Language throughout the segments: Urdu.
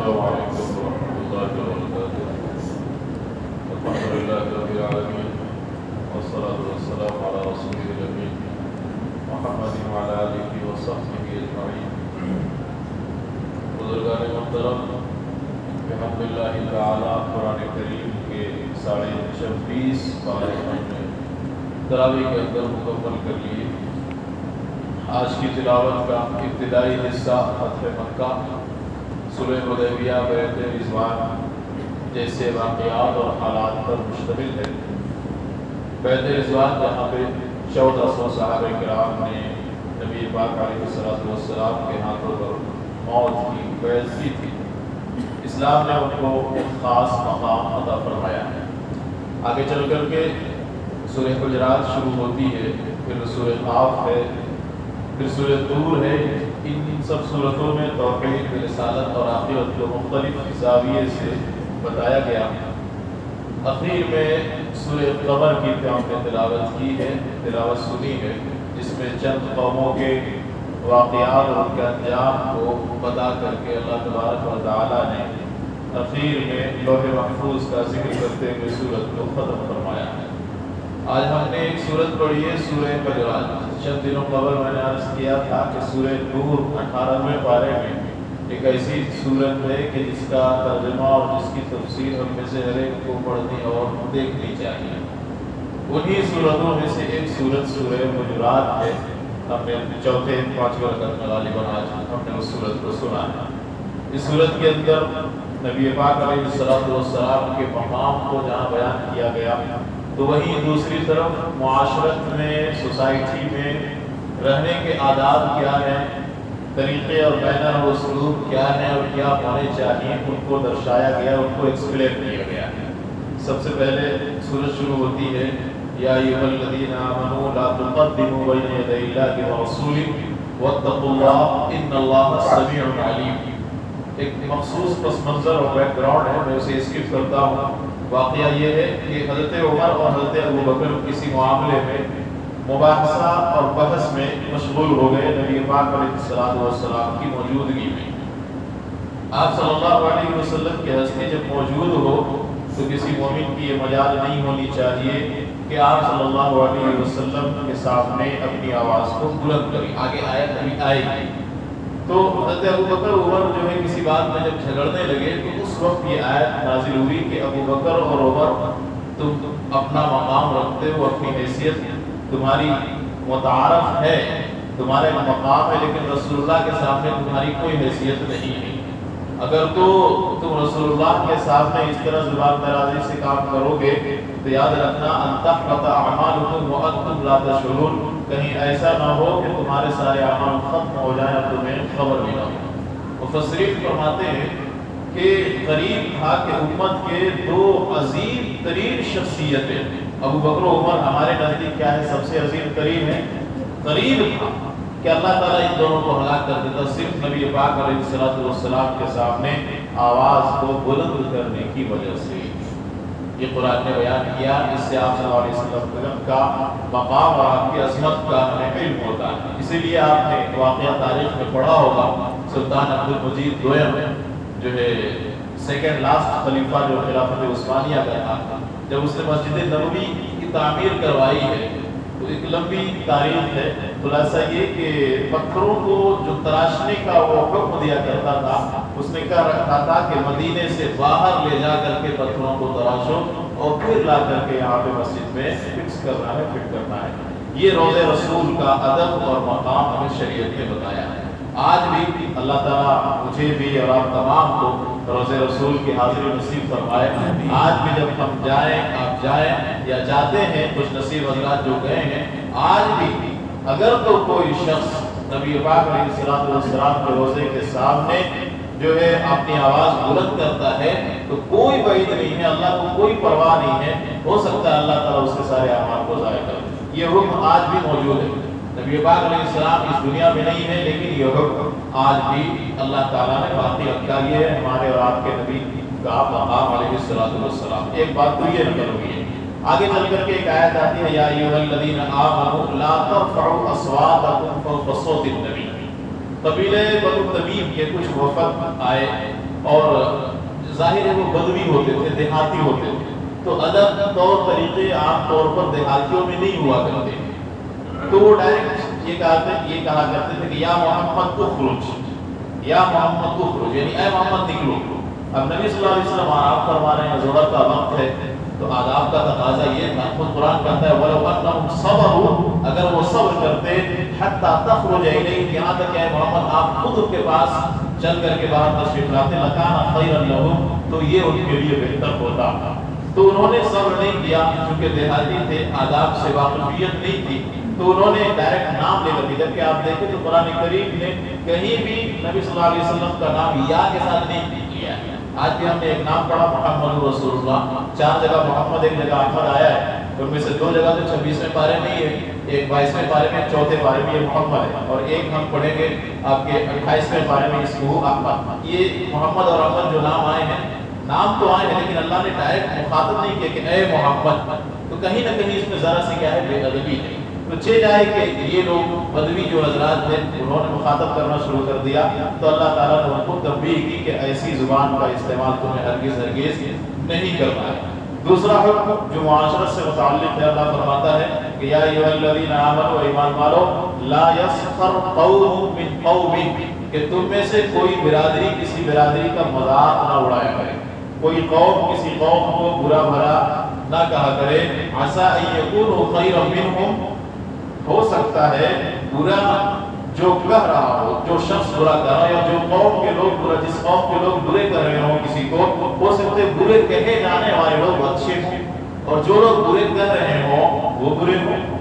السلام علیکم ورحمۃ اللہ وبرکاتہ۔ الحمد للہ رب العالمین والصلاة والسلام علی رسول الامین محمد وعلی آلہ وصحبہ اجمعین۔ بزرگان محترم، بحمد اللہ تعالی قرآن کریم کے 26.5 پارے ہم نے تراویح کے اندر مکمل کر لیے۔ آج کی تلاوت کا ابتدائی حصہ فتح مکہ، صلح حدیبیہ، بیعت رضوان جیسے واقعات اور حالات پر مشتمل ہے۔ بیعت رضوان جہاں پہ 1400 صحابہ کرام نے نبی پاک علیہ السلام کے ہاتھوں پر موت کی بیعت کی تھی، اسلام نے ان کو ایک خاص مقام عطا فرمایا ہے۔ آگے چل کر کے سورہ حجرات شروع ہوتی ہے، پھر سورہ قاف ہے، پھر سورہ طور ہے۔ ان سب صورتوں میں توحید، رسالت اور آخرت کو مختلف زاویے سے بتایا گیا۔ اخیر میں سورہ قمر کی ہم نے تلاوت سنی ہے، جس میں چند قوموں کے واقعات اور ان کے انجام کو بتا کر کے اللہ تبارک و تعالیٰ نے اخیر میں لوح محفوظ کا ذکر کرتے ہوئے سورت کو ختم فرمایا ہے۔ آج ہم نے ایک سورت پڑھی ہے، سورہ حجرات۔ چند دنوں قبل میں نے عرض کیا تھا کہ سورہ طور 18ویں پارے میں ایک ایسی سورت ہے کہ جس کا ترجمہ اور جس کی تفسیر ہم میں سے ہر ایک کو پڑھنی اور دیکھنی چاہیے۔ انہی صورتوں میں سے ایک سورت سورہ حجرات ہے۔ ہم نے چوتھے پانچویں رکعت میں غالباً آج ہم نے اس سورت کو سنا ہے۔ اس سورت کے اندر نبی پاک علیہ السلام کے مقام کو جہاں بیان کیا گیا، تو وہیں دوسری طرف معاشرت میں، سوسائٹی میں رہنے کے آداب کیا ہیں، طریقے اور مینر و اسلوب کیا ہیں اور کیا ہونے چاہیے، ان کو درشایا گیا، ان کو ایکسپلین کیا گیا ہے۔ سب سے پہلے سورت شروع ہوتی ہے، یا ایھا الذین آمنوا لا تقدموا بین یدی اللہ ورسولہ واتقوا اللہ ان اللہ سمیع علیم۔ ایک مخصوص پس منظر اور بیک گراؤنڈ ہے، میں اسے اسکپ کرتا ہوں۔ واقعہ یہ ہے کہ حضرت عمر اور حضرت ابوبکر کسی معاملے میں مباحثہ اور بحث میں مشغول ہو گئے نبی پاک علیہ السلام کی موجودگی میں۔ آپ صلی اللہ علیہ وسلم کی ہستی جب موجود ہو تو کسی مومن کی یہ مجال نہیں ہونی چاہیے کہ آپ صلی اللہ علیہ وسلم کے سامنے اپنی آواز کو بلند کریں۔ آگے آیت ابھی آئے گی۔ تو حضرت ابوبکر عمر جو ہے کسی بات میں جب جھگڑنے لگے تو اس وقت یہ آیت نازل ہوئی کہ ابوبکر اور عمر، تم اپنا مقام رکھتے ہو، اپنی حیثیت تمہاری متعارف ہے، تمہارے مقام ہے، لیکن رسول اللہ کے سامنے تمہاری کوئی حیثیت نہیں ہے۔ اگر تو تم رسول اللہ کے سامنے اس طرح زبان درازی سے کام کرو گے تو یاد رکھنا ان تحبط اعمالکم وانتم لا تشعرون، کہیں ایسا نہ ہو کہ تمہارے سارے اعمال ختم ہو جائیں اور تمہیں خبر بھی نہ ہو۔ مفسرین فرماتے ہیں کہ قریب تھا کہ امت کے دو عظیم ترین شخصیتیں، ابوبکر و عمر ہمارے نزدیک کیا ہے، سب سے عظیم ترین ہے، قریب تھا کہ اللہ تعالیٰ ان دونوں کو ہلاک کر دیتا صرف نبی پاک علیہ السلام کے سامنے آواز کو بلند کرنے کی وجہ سے۔ یہ قرآن نے بیان کیا، اس سے آپ صلی اللہ علیہ وسلم کا مقام اور آپ کی عظمت کا ہمیں علم ہوتا ہے۔ اسی لیے آپ نے واقعہ تاریخ میں پڑھا ہوگا، سلطان عبد المجید دوئم جو ہے سیکنڈ لاسٹ خلیفہ جو خلافت عثمانیہ کا تھا، جب اس نے مسجد نبوی کی تعمیر کروائی ہے تو ایک لمبی تاریخ ہے۔ خلاصہ یہ کہ پتھروں کو جو تراشنے کا وہ حکم دیا کرتا تھا، اس نے کہا رکھا تھا کہ مدینے سے باہر لے جا کر کے پتھروں کو تراشو اور پھر لا کر کے یہاں پہ مسجد میں فکس کرنا ہے، فٹ کرنا ہے۔ یہ روض رسول کا ادب اور مقام ہمیں شریعت نے بتایا ہے۔ آج بھی اللہ تعالیٰ مجھے بھی اور آپ تمام کو روض رسول کی حاضری نصیب فرمائے۔ آج بھی جب ہم جائیں، آپ جائیں یا جاتے ہیں، خوش نصیب حضرات جو گئے ہیں، آج بھی اگر تو کوئی شخص نبی پاک علیہ السلام کے روضے کے سامنے جو ہے اپنی آواز بلند کرتا ہے تو کوئی بعید نہیں ہے، اللہ کو کوئی پرواہ نہیں ہے، ہو سکتا ہے اللہ تعالیٰ اس کے سارے اعمال کو ضائع کر دے۔ یہ حکم آج بھی موجود ہے۔ نبی پاک علیہ السلام اس دنیا میں نہیں ہے، لیکن یہ حکم آج بھی اللہ تعالیٰ نے باقی رکھا۔ یہ ہے ہمارے اور آپ کے نبی کا مقام علیہ السلام۔ ایک بات تو یہ نقل ہوئی ہے۔ آگے چل کر کے ایک آیت آتی ہے، یا ایھا الذین آمنوا لا ترفعوا اصواتکم فوق صوت النبی۔ قبیلہ بنو تمیم کے کچھ وفد آئے اور ظاہر ہے وہ بدوی ہوتے تھے، دیہاتی ہوتے تھے، تو ادب طور طریقے عام طور پر دیہاتیوں میں نہیں ہوا کرتے، تو وہ ڈائریکٹ یہ کہا کرتے تھے کہ یا محمد اخرج، یا محمد اخرج، یعنی اے محمد نکلو۔ اب نبی صلی اللہ علیہ وسلم آپ فرما رہے ہیں ظہر کا وقت ہے، تو آداب کا تقاضا یہ تھا، خود قرآن کہتا ہے وَلَوْ أَنَّهُمْ صَبَرُوا، اگر وہ صبر کرتے حَتَّى تَخْرُجَ إِلَيْهِمْ، یہاں تک کہ اے محمد آپ خود ان کے پاس چل کر کے باہر تشریف لاتے، لَكَانَ خَيْرًا لَهُمْ، تو یہ ان کے لیے بہتر ہوتا۔ تو انہوں نے صبر نہیں کیا، چونکہ دیہاتی تھے، آداب سے واقفیت نہیں تھی، تو انہوں نے ڈائریکٹ نام لے کر، جبکہ آپ دیکھیں تو قرآن کریم نے کہیں بھی نبی صلی اللہ علیہ وسلم کا نام یا کے ساتھ نہیں لیا ہے۔ آج بھی ہم نے ایک نام پڑھا محمد رسول اللہ، 4 جگہ محمد، ایک جگہ احمد آیا ہے، ان میں سے 2 جگہ تو 26ویں پارے میں ہی ہے، ایک 22ویں پارے میں، 4تھے پارے میں یہ محمد ہے، اور ایک ہم پڑھیں گے آپ کے 28ویں پارے میں اسمہ احمد۔ یہ محمد اور احمد جو نام آئے ہیں، نام تو آئے ہیں لیکن اللہ نے ڈائریکٹ مخاطب نہیں کیا کہ اے محمد، تو کہیں نہ کہیں اس میں ذرا سے کیا ہے، بے ادبی ہے۔ تو چھ جائے کہ یہ لوگ بدوی جو حضرات تھے انہوں نے مخاطب کرنا شروع کر دیا، تو اللہ تعالیٰ نے ان کو تنبیہ کی کہ ایسی زبان کا استعمال تمہیں ہرگز نہیں کرنا ہے۔ دوسرا حکم جو معاشرت سے متعلق ہے، اللہ فرماتا ہے کہ یا ایھا الذین آمنوا، ایمان والو، لا یسخر قوم من قوم، کہ تم میں سے کوئی برادری کسی برادری کا مذاق نہ اڑایا کرے، کوئی قوم کسی قوم کو برا بھلا نہ کہا کرے، عسى ان یکونوا خیرا منہم، ہو سکتا ہے برا جو کہہ رہا ہو، جو شخص برا کر رہا ہے، یا جو قوم کے لوگ برا، جس قوم کے لوگ برے کر رہے ہوں کسی کو، ہو سکتے برے کہے جانے والے لوگ اچھے ہوں، اور جو لوگ برے کر رہے ہوں وہ برے ہوں۔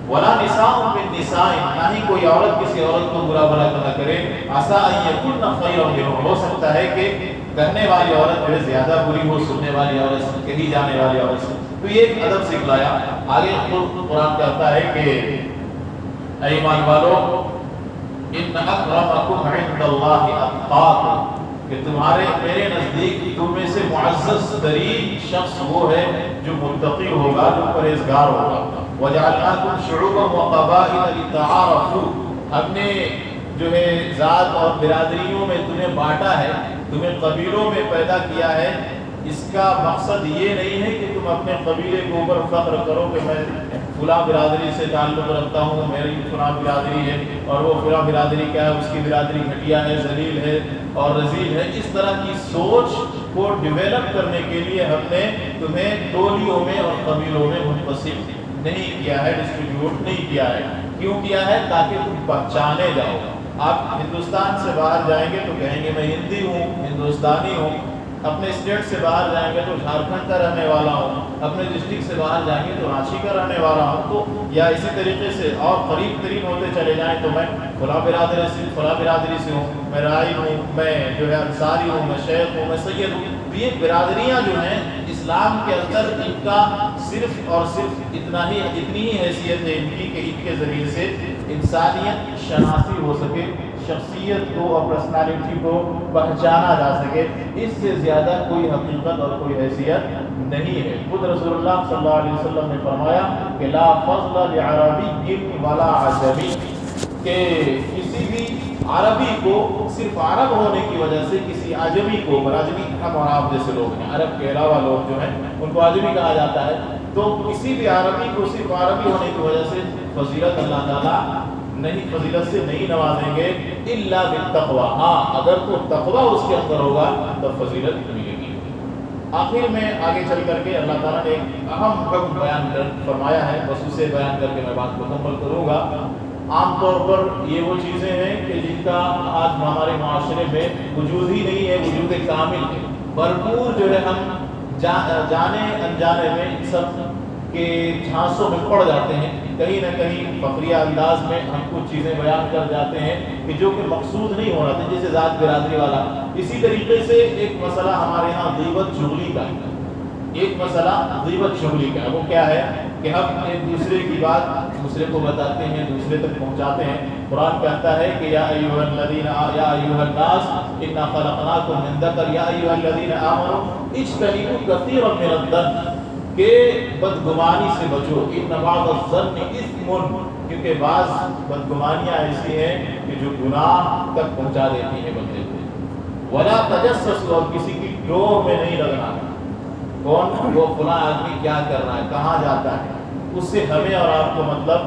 ولا نساء من نساء، نہ ہی کوئی عورت کسی عورت کو برا بھلا نہ کرے، عسى ان یکن خیرا منہم، ہو سکتا ہے کہ کہنے والی عورت جو ہے زیادہ بری ہو سننے والی عورت سے، کہی جانے والی عورت سے۔ تو یہ ایک ادب سکھلایا۔ آگے قرآن کہتا ہے کہ اے ایمان والو، ان اکرمکم عند اللہ اتقاکم، کہ تمہارے میرے نزدیک تم میں سے معزز ترین شخص وہ ہے جو متقی ہوگا، جو پرہیزگار ہوگا۔ وجعلناکم شعوبا وقبائل لتعارفوا، ہم نے جو ہے ذات اور برادریوں میں تمہیں بانٹا ہے، تمہیں قبیلوں میں پیدا کیا ہے۔ اس کا مقصد یہ نہیں ہے کہ تم اپنے قبیلے کے اوپر فخر کرو کہ میں فلاں برادری سے تعلق رکھتا ہوں، میری فلاں برادری ہے، اور وہ فلاں برادری کیا ہے، اس کی برادری گھٹیا ہے، ذلیل ہے اور رذیل ہے۔ اس طرح کی سوچ کو ڈیولپ کرنے کے لیے ہم نے تمہیں ٹولیوں میں اور قبیلوں میں منقسم نہیں کیا ہے، ڈسٹریبیوٹ نہیں کیا ہے۔ کیوں کیا ہے؟ تاکہ تم پہچانے جاؤ۔ آپ ہندوستان سے باہر جائیں گے تو کہیں گے میں ہندی ہوں، ہندوستانی ہوں، اپنے اسٹیٹ سے باہر جائیں گے تو جھارکھنڈ کا رہنے والا ہوں، اپنے ڈسٹرکٹ سے باہر جائیں گے تو رانچی کا رہنے والا ہوں، تو یا اسی طریقے سے اور قریب ترین ہوتے چلے جائیں تو میں فلاں برادری سے ہوں، میں رائی ہوں، میں جو ہے انصاری ہوں، میں شیخ ہوں، میں سید ہوں۔ تو یہ برادریاں جو ہیں اسلام کے اندر ان کا صرف اور صرف اتنی ہی حیثیت ہے ان کی کہ ان کے ذریعے سے انسانیت شناسی ہو سکے، شخصیت کو اور پرسنالٹی کو پہچانا جا سکے، اس سے زیادہ کوئی حقیقت اور کوئی حیثیت نہیں ہے۔ خود رسول اللہ صلی اللہ علیہ وسلم نے فرمایا کہ لا فضل لعربی ولا عجمی، کہ کسی بھی عربی کو صرف عرب ہونے کی وجہ سے کسی عجمی کو، عجمی ہم اور آپ جیسے لوگ ہیں، عرب کے علاوہ لوگ جو ہیں ان کو عجمی کہا جاتا ہے، تو کسی بھی عربی کو صرف عربی ہونے کی وجہ سے فضیلت اللہ تعالیٰ فضیلت سے نہیں نوازیں گے، الا بالتقوی، ہاں اگر تو تقوی اس کے اندر ہوگا تو فضیلت ملے گی۔ آخر میں آگے چل کر کے اللہ تعالیٰ نے ایک اہم حکم بیان فرمایا ہے، بس اسے بیان کر کے میں بات مکمل کروں گا۔ عام طور پر یہ وہ چیزیں ہیں کہ جن کا آج ہمارے معاشرے میں وجود ہی نہیں ہے، وجود کامل ہے، بھرپور جو ہے ہم جانے انجانے میں ان سب کے جھانسوں میں پڑ جاتے ہیں، کہیں نہ کہیں فقریہ انداز میں ہم کچھ چیزیں بیان کر جاتے ہیں کہ جو کہ مقصود نہیں ہونا تھا، جیسے ذات برادری والا۔ اسی طریقے سے ایک مسئلہ ہمارے ہاں غیبت چغلی کا ہے، ایک مسئلہ غیبت چغلی کا ہے، وہ کیا ہے کہ ہم ایک دوسرے کی بات دوسرے کو بتاتے ہیں، دوسرے تک پہنچاتے ہیں۔ قرآن کہتا ہے کہ یا ایھا الناس انا خلقناکم من ذکر یا ایھا الذین آمنوا اجتنبوا کثیرا من الظن، کہ بدگمانی سے بچو، ان بعض الظن اثم، کیونکہ بعض بدگمانیاں ایسی ہیں کہ جو گناہ تک پہنچا دیتی ہیں بندے کو۔ ولا تجسسوا، اور کسی کی ڈور میں نہیں لگنا، کون وہ فلاں آدمی کیا کر رہا ہے، کہاں جاتا ہے، اس سے ہمیں اور آپ کو مطلب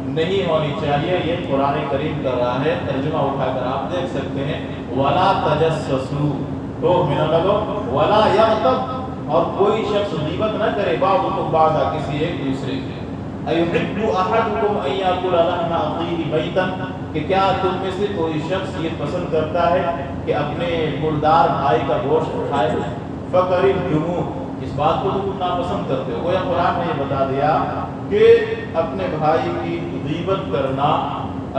نہیں ہونی چاہیے۔ یہ قرآن کریم کر رہا ہے، ترجمہ اٹھا کر آپ دیکھ سکتے ہیں، ولا تجسسوا، ڈور میں نہ لگو، ولا یغتب، اور کوئی شخص غیبت نہ کرے، بعضکم بعضا، کسی ایک دوسرے کی۔ ایحب احدکم ان یاکل لحم اخیہ میتا، کہ کیا تم میں سے کوئی شخص یہ پسند کرتا ہے کہ اپنے مردار بھائی کا گوشت کھائے؟ فکرہتموہ، اس بات کو تم ناپسند کرتے ہو۔ گویا قرآن نے یہ بتا دیا کہ اپنے بھائی کی غیبت کرنا،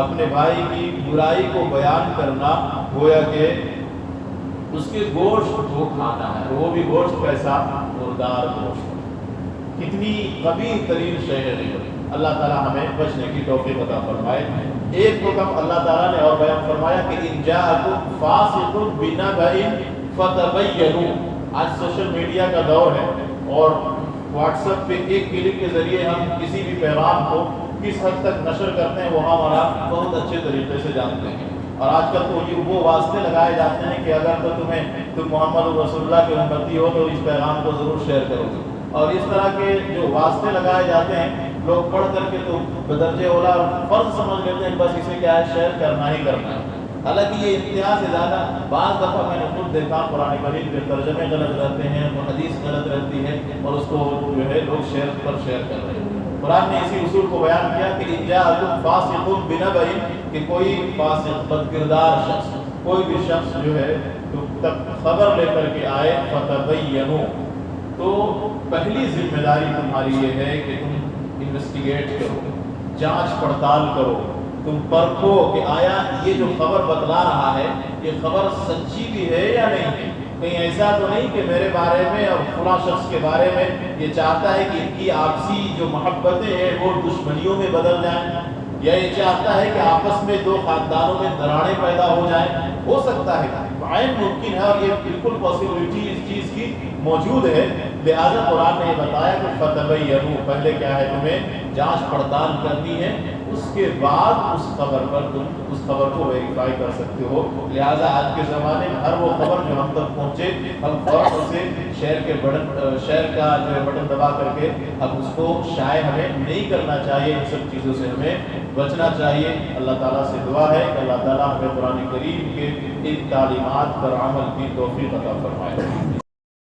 اپنے بھائی کی برائی کو بیان کرنا، گویا کہ اس کے گوشت کو کھانا ہے، وہ بھی گوشت کیسا؟ مردار گوشت۔ کتنی قبیح ترین شے ہے غیبت۔ اللہ تعالیٰ ہمیں بچنے کی توفیق عطا فرمائے۔ ایک حکم اللہ تعالیٰ نے اور بیان فرمایا کہ ان جاءکم فاسق بنبأ فتبینوا۔ آج سوشل میڈیا کا دور ہے اور واٹس ایپ پہ ایک کلک کے ذریعے ہم کسی بھی پیغام کو کس حد تک نشر کرتے ہیں وہ ہمارا بہت اچھے طریقے سے جانتے ہیں۔ اور آج کل تو یہ وہ واسطے لگائے جاتے ہیں کہ اگر تو تم محمد رسول اللہ کے امتی ہو تو اس پیغام کو ضرور شیئر کرو گے، اور اس طرح کے جو واسطے لگائے جاتے ہیں لوگ پڑھ کر کے تو بدرجہ اولا فرض سمجھ لیتے ہیں، بس اسے کیا ہے، شیئر کرنا ہی کرنا ہے۔ حالانکہ یہ انتہا سے زیادہ، بعض دفعہ میں نے خود دیکھا قرآن کریم کے ترجمے غلط رہتے ہیں، حدیث غلط رہتی ہے، اور اس کو جو ہے لوگ شیئر کر رہے ہیں۔ قرآن نے اسی اصول کو بیان کیا کہ ان جاءکم فاسق بنبأ، کہ کوئی فاسق بد کردار شخص، کوئی بھی شخص جو ہے تک خبر لے کر کے آئے، فتبینوا، تو پہلی ذمہ داری تمہاری یہ ہے کہ تم انویسٹیگیٹ کرو، جانچ پڑتال کرو، تم پرکھو کہ آیا یہ جو خبر بتلا رہا ہے یہ خبر سچی بھی ہے یا نہیں ہے۔ کہیں ایسا تو نہیں کہ میرے بارے میں اور فلاں شخص کے بارے میں یہ چاہتا ہے کہ ان کی آپسی جو محبتیں ہیں وہ دشمنیوں میں بدل جائیں، یا یہ چاہتا ہے کہ آپس میں دو خاندانوں میں دراڑیں پیدا ہو جائیں۔ ہو سکتا ہے، عین ممکن ہے، اور یہ بالکل پاسبلٹی اس چیز کی موجود ہے۔ لہذا قرآن نے یہ بتایا کہ فتبینوا، پہلے کیا ہے، تمہیں جانچ پڑتال کرنی ہے، اس کے بعد اس خبر پر تم اس خبر کو ویریفائی کر سکتے ہو۔ لہٰذا آج کے زمانے میں ہر وہ خبر جو ہم تک پہنچے ہم فوراً اسے شیئر کا جو ہے بٹن دبا کر کے اب اس کو شائع ہمیں نہیں کرنا چاہیے۔ ان سب چیزوں سے ہمیں بچنا چاہیے۔ اللہ تعالیٰ سے دعا ہے کہ اللہ تعالیٰ ہمیں قرآن کریم کے ان تعلیمات پر عمل کی توفیق عطا فرمائے۔